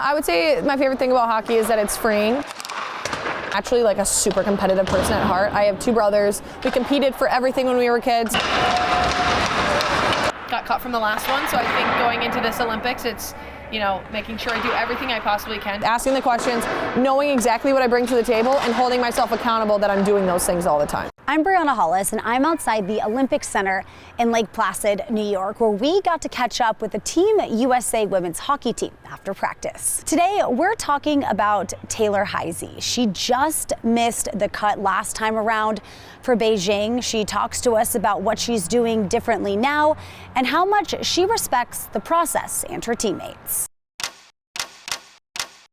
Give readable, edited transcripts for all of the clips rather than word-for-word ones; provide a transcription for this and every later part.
I would say my favorite thing about hockey is that it's freeing. Actually, like a super competitive person at heart. I have two brothers. We competed for everything when we were kids. Got cut from the last one, so I think going into this Olympics, it's, making sure I do everything I possibly can. Asking the questions, knowing exactly what I bring to the table, and holding myself accountable that I'm doing those things all the time. I'm Brianna Hollis, and I'm outside the Olympic Center in Lake Placid, New York, where we got to catch up with the Team USA women's hockey team after practice. Today, we're talking about Taylor Hiese. She just missed the cut last time around for Beijing. She talks to us about what she's doing differently now and how much she respects the process and her teammates.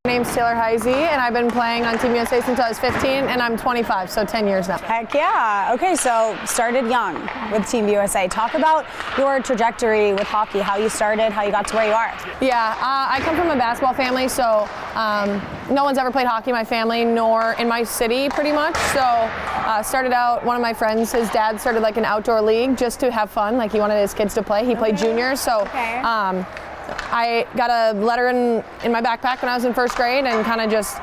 My name's Taylor Hiese, and I've been playing on Team USA since I was 15, and I'm 25, so 10 years now. Heck yeah. Okay, so started young with Team USA. Talk about your trajectory with hockey, how you started, how you got to where you are. Yeah, I come from a basketball family, so no one's ever played hockey in my family, nor in my city, pretty much. So started out, one of my friends, his dad started like an outdoor league just to have fun. Like he wanted his kids to play. He played juniors, so I got a letter in my backpack when I was in first grade, and kind of just,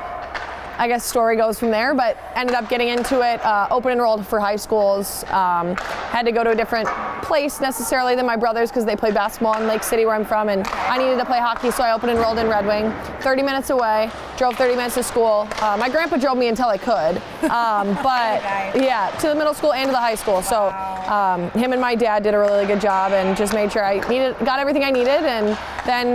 I guess, story goes from there, but ended up getting into it, open enrolled for high schools. Had to go to a different place necessarily than my brothers because they play basketball in Lake City where I'm from, and I needed to play hockey, so I open enrolled in Red Wing, 30 minutes away, drove 30 minutes to school. My grandpa drove me until I could, but yeah, to the middle school and to the high school. So him and my dad did a really good job and just made sure I got everything I needed, and then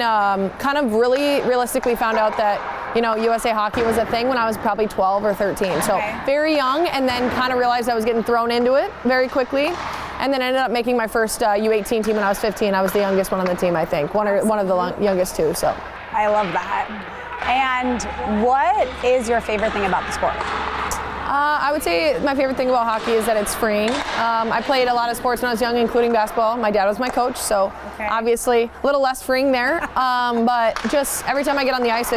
kind of really realistically found out that USA hockey was a thing when I was probably 12 or 13. So very young, and then kind of realized I was getting thrown into it very quickly. And then ended up making my first U18 team when I was 15. I was the youngest one on the team, I think. One of the youngest too, so. I love that. And what is your favorite thing about the sport? I would say my favorite thing about hockey is that it's freeing. I played a lot of sports when I was young, including basketball. My dad was my coach, so obviously a little less freeing there. But just every time I get on the ice,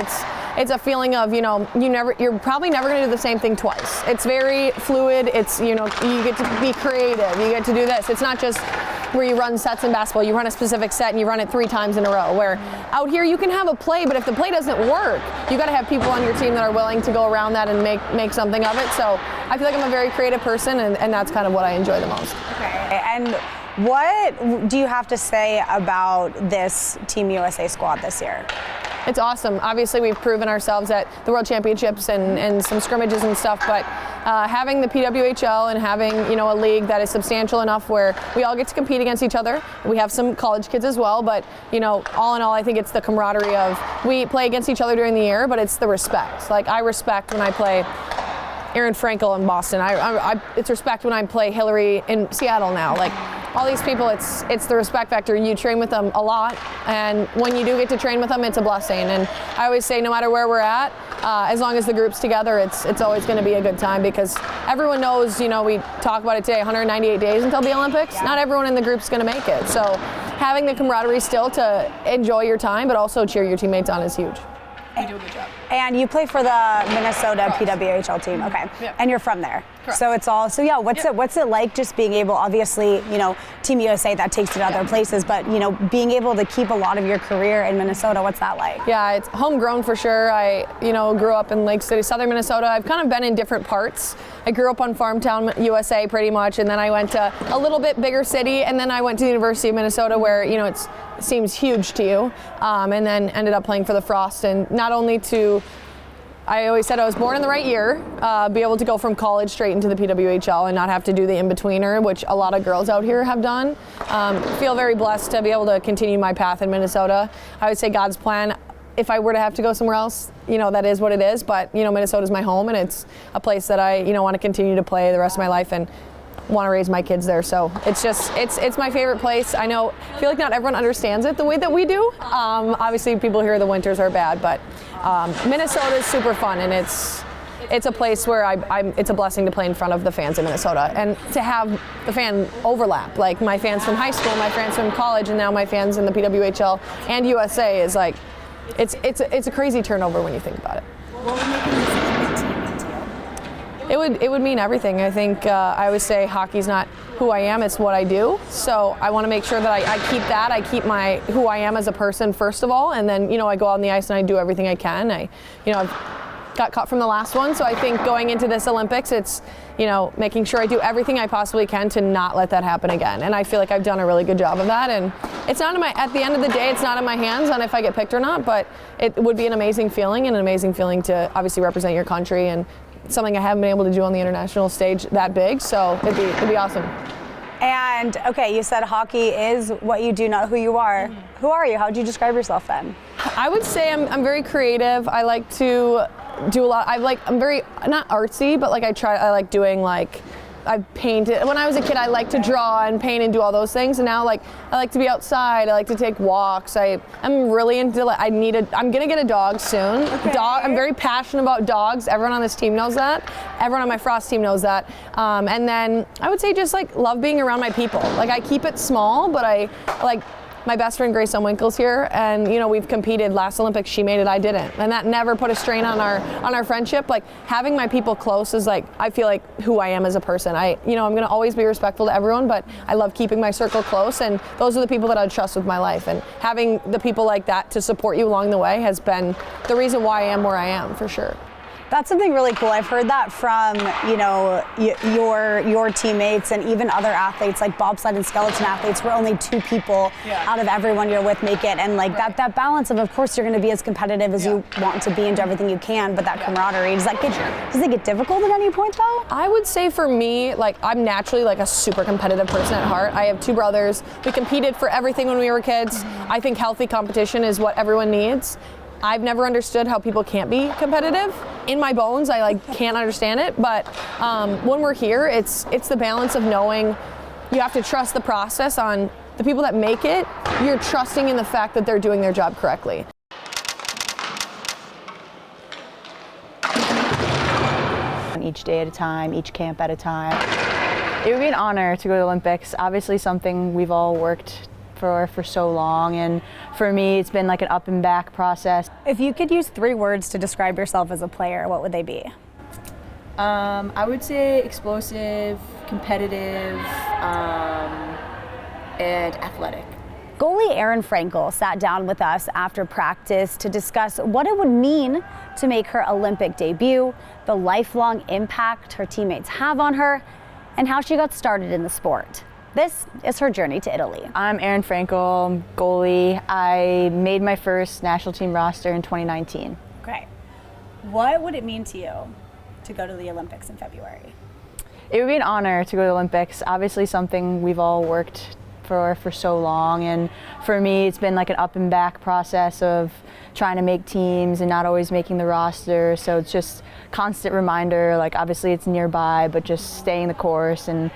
it's a feeling of, you're probably never going to do the same thing twice. It's very fluid. It's, you get to be creative. You get to do this. It's not just where you run sets in basketball. You run a specific set and you run it 3 times in a row, where out here you can have a play, but if the play doesn't work, you got to have people on your team that are willing to go around that and make something of it. So I feel like I'm a very creative person, and that's kind of what I enjoy the most. Okay. And what do you have to say about this Team USA squad this year? It's awesome. Obviously, we've proven ourselves at the World Championships and some scrimmages and stuff, but having the PWHL and having a league that is substantial enough where we all get to compete against each other. We have some college kids as well, but all in all, I think it's the camaraderie of we play against each other during the year, but it's the respect. Like I respect when I play Aerin Frankel in Boston. It's respect when I play Hillary in Seattle now. Like all these people, it's the respect factor. You train with them a lot, and when you do get to train with them, it's a blessing. And I always say, no matter where we're at, as long as the group's together, it's always going to be a good time, because everyone knows, we talk about it today, 198 days until the Olympics. Not everyone in the group's going to make it. So having the camaraderie still to enjoy your time, but also cheer your teammates on is huge. You do a good job. And you play for the Minnesota PWHL team, okay? Yep. And you're from there. Correct. So it's all, what's it like just being able, obviously, Team USA, that takes it to other places, but, being able to keep a lot of your career in Minnesota, what's that like? Yeah, it's homegrown for sure. I, grew up in Lake City, southern Minnesota. I've kind of been in different parts. I grew up on Farm Town, USA pretty much, and then I went to a little bit bigger city, and then I went to the University of Minnesota where, it seems huge to you, and then ended up playing for the Frost, and not only to I always said I was born in the right year, be able to go from college straight into the PWHL and not have to do the in-betweener, which a lot of girls out here have done. Feel very blessed to be able to continue my path in Minnesota. I would say God's plan, if I were to have to go somewhere else, that is what it is, but Minnesota's my home, and it's a place that I want to continue to play the rest of my life and want to raise my kids there. So it's my favorite place. I feel like not everyone understands it the way that we do. Obviously people here, the winters are bad, but Minnesota is super fun, and it's a place where it's a blessing to play in front of the fans in Minnesota, and to have the fan overlap, like my fans from high school, my fans from college, and now my fans in the PWHL and USA is like, it's a crazy turnover when you think about it. What would make this a big team mean to you? It would mean everything. I think I always say hockey's not who I am, it's what I do. So I want to make sure that I keep that. I keep my who I am as a person first of all, and then I go out on the ice and I do everything I can. I've got cut from the last one, so I think going into this Olympics, it's making sure I do everything I possibly can to not let that happen again. And I feel like I've done a really good job of that. And it's not at the end of the day, it's not in my hands on if I get picked or not, but it would be an amazing feeling to obviously represent your country, and something I haven't been able to do on the international stage that big. So it'd be awesome. And okay, you said hockey is what you do, not who you are. Mm-hmm. Who are you? How would you describe yourself then? I would say I'm very creative. I like to do a lot. I'm very not artsy, but I like doing I've painted. When I was a kid, I liked to draw and paint and do all those things. And now I like to be outside. I like to take walks. I'm really into I'm gonna get a dog soon. Okay. I'm very passionate about dogs. Everyone on this team knows that. Everyone on my Frost team knows that. And then I would say just love being around my people. I keep it small, but I my best friend Grace Winkle's here, and we've competed. Last Olympics she made it, I didn't, and that never put a strain on our friendship. Having my people close is I feel like who I am as a person. I'm gonna always be respectful to everyone, but I love keeping my circle close, and those are the people that I trust with my life. And having the people like that to support you along the way has been the reason why I am where I am, for sure. That's something really cool. I've heard that from, your teammates and even other athletes, like bobsled and skeleton athletes, where only two people out of everyone you're with make it. And that balance of course, you're going to be as competitive as you want to be and do everything you can, but that camaraderie, does it get difficult at any point though? I would say for me, I'm naturally a super competitive person at heart. I have two brothers. We competed for everything when we were kids. Mm-hmm. I think healthy competition is what everyone needs. I've never understood how people can't be competitive. In my bones, I can't understand it. But when we're here, it's the balance of knowing you have to trust the process on the people that make it. You're trusting in the fact that they're doing their job correctly. Each day at a time, each camp at a time. It would be an honor to go to the Olympics. Obviously something we've all worked for so long, and for me it's been an up and back process. If you could use 3 words to describe yourself as a player, what would they be? I would say explosive, competitive, and athletic. Goalie Aerin Frankel sat down with us after practice to discuss what it would mean to make her Olympic debut, the lifelong impact her teammates have on her, and how she got started in the sport. This is her journey to Italy. I'm Aerin Frankel, goalie. I made my first national team roster in 2019. Okay. What would it mean to you to go to the Olympics in February? It would be an honor to go to the Olympics. Obviously something we've all worked for so long, and for me it's been an up and back process of trying to make teams and not always making the roster. So it's just constant reminder, obviously it's nearby, but just staying the course and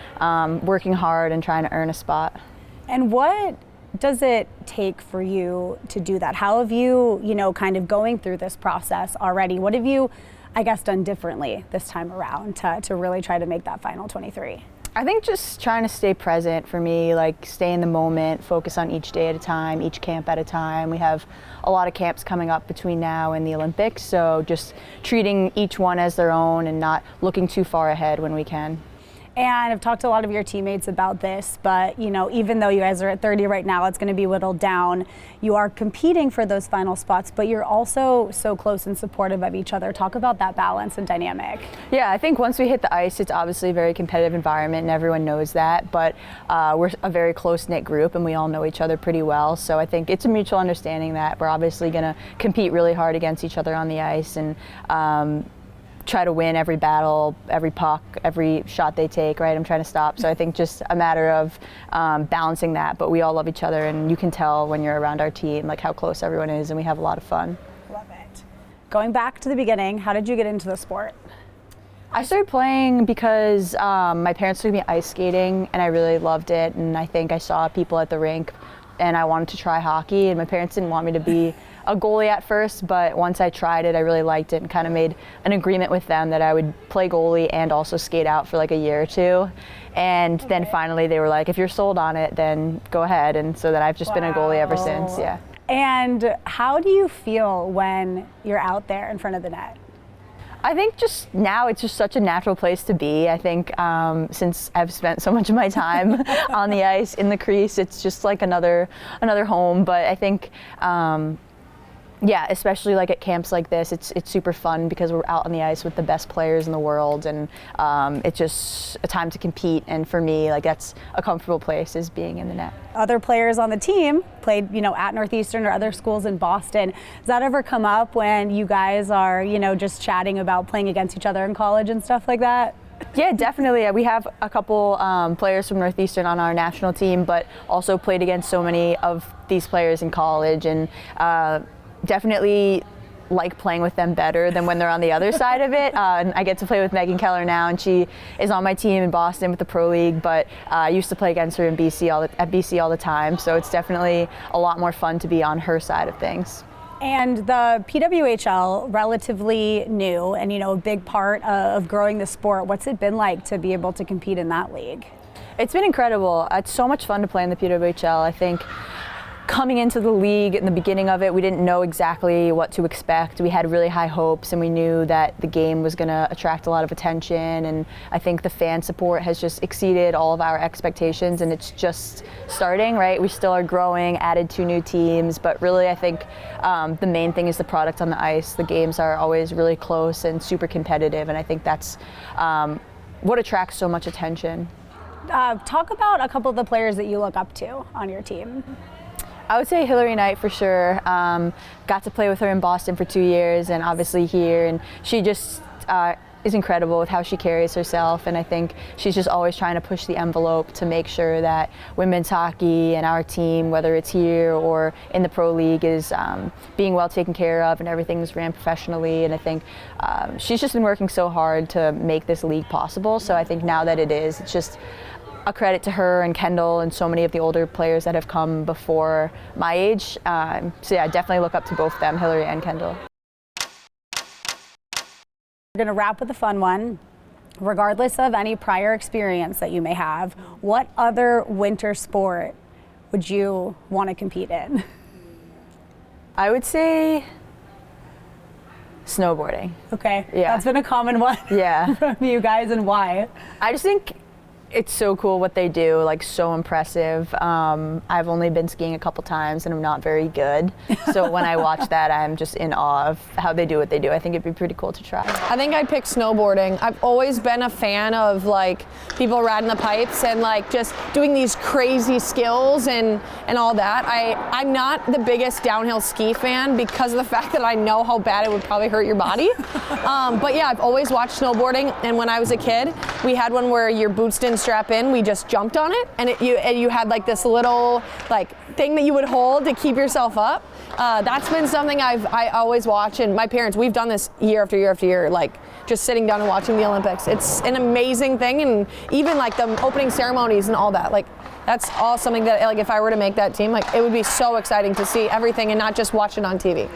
working hard and trying to earn a spot. And what does it take for you to do that? How have you, kind of going through this process already, what have you, done differently this time around to really try to make that final 23? I think just trying to stay present for me, stay in the moment, focus on each day at a time, each camp at a time. We have a lot of camps coming up between now and the Olympics, so just treating each one as their own and not looking too far ahead when we can. And I've talked to a lot of your teammates about this, but even though you guys are at 30 right now, it's going to be whittled down. You are competing for those final spots, but you're also so close and supportive of each other. Talk about that balance and dynamic. Yeah, I think once we hit the ice, it's obviously a very competitive environment and everyone knows that, but we're a very close-knit group and we all know each other pretty well. So I think it's a mutual understanding that we're obviously going to compete really hard against each other on the ice and try to win every battle, every puck, every shot they take, right? I'm trying to stop. So I think just a matter of balancing that, but we all love each other and you can tell when you're around our team how close everyone is, and we have a lot of fun. Love it. Going back to the beginning, how did you get into the sport? I started playing because my parents took me ice skating and I really loved it, and I think I saw people at the rink and I wanted to try hockey, and my parents didn't want me to be a goalie at first, but once I tried it, I really liked it and kind of made an agreement with them that I would play goalie and also skate out for a year or two. And then finally they were like, if you're sold on it, then go ahead. And so then I've just been a goalie ever since, yeah. And how do you feel when you're out there in front of the net? I think just now it's just such a natural place to be. I think since I've spent so much of my time on the ice, in the crease, it's just like another home. But I think, yeah, especially like at camps like this, it's super fun because we're out on the ice with the best players in the world, and it's just a time to compete. And for me, like that's a comfortable place, is being in the net. Other players on the team played, at Northeastern or other schools in Boston. Does that ever come up when you guys are, just chatting about playing against each other in college and stuff like that? Yeah, definitely. We have a couple players from Northeastern on our national team, but also played against so many of these players in college, and definitely like playing with them better than when they're on the other side of it. And I get to play with Megan Keller now, and she is on my team in Boston with the Pro League, but I used to play against her in BC at BC all the time, so it's definitely a lot more fun to be on her side of things. And the PWHL, relatively new and, a big part of growing the sport. What's it been like to be able to compete in that league? It's been incredible. It's so much fun to play in the PWHL. I think coming into the league in the beginning of it, we didn't know exactly what to expect. We had really high hopes, and we knew that the game was going to attract a lot of attention, and I think the fan support has just exceeded all of our expectations, and it's just starting, right? We still are growing, added 2 new teams, but really I think the main thing is the product on the ice. The games are always really close and super competitive, and I think that's what attracts so much attention. Talk about a couple of the players that you look up to on your team. I would say Hillary Knight for sure. Got to play with her in Boston for 2 years, and obviously here, and she just is incredible with how she carries herself, and I think she's just always trying to push the envelope to make sure that women's hockey and our team, whether it's here or in the Pro League, is being well taken care of and everything's ran professionally, and I think she's just been working so hard to make this league possible, so I think now that it is, it's just a credit to her and Kendall and so many of the older players that have come before my age. So yeah, I definitely look up to both them, Hillary and Kendall. We're going to wrap with a fun one. Regardless of any prior experience that you may have, what other winter sport would you want to compete in? I would say snowboarding. Okay, yeah. That's been a common one yeah. from you guys, and why? I just think it's so cool what they do, like so impressive. I've only been skiing a couple times and I'm not very good. So when I watch that, I'm just in awe of how they do what they do. I think it'd be pretty cool to try. I think I'd pick snowboarding. I've always been a fan of like people riding the pipes and like just doing these crazy skills and all that. I'm not the biggest downhill ski fan because of the fact that I know how bad it would probably hurt your body. But yeah, I've always watched snowboarding, and when I was a kid, we had one where your boots didn't strap in, we just jumped on it, and you had like this little like thing that you would hold to keep yourself up. That's been something I always watch, and my parents, we've done this year after year after year, like just sitting down and watching the Olympics. It's an amazing thing, and even like the opening ceremonies and all that, like that's all something that like if I were to make that team, like it would be so exciting to see everything and not just watch it on TV.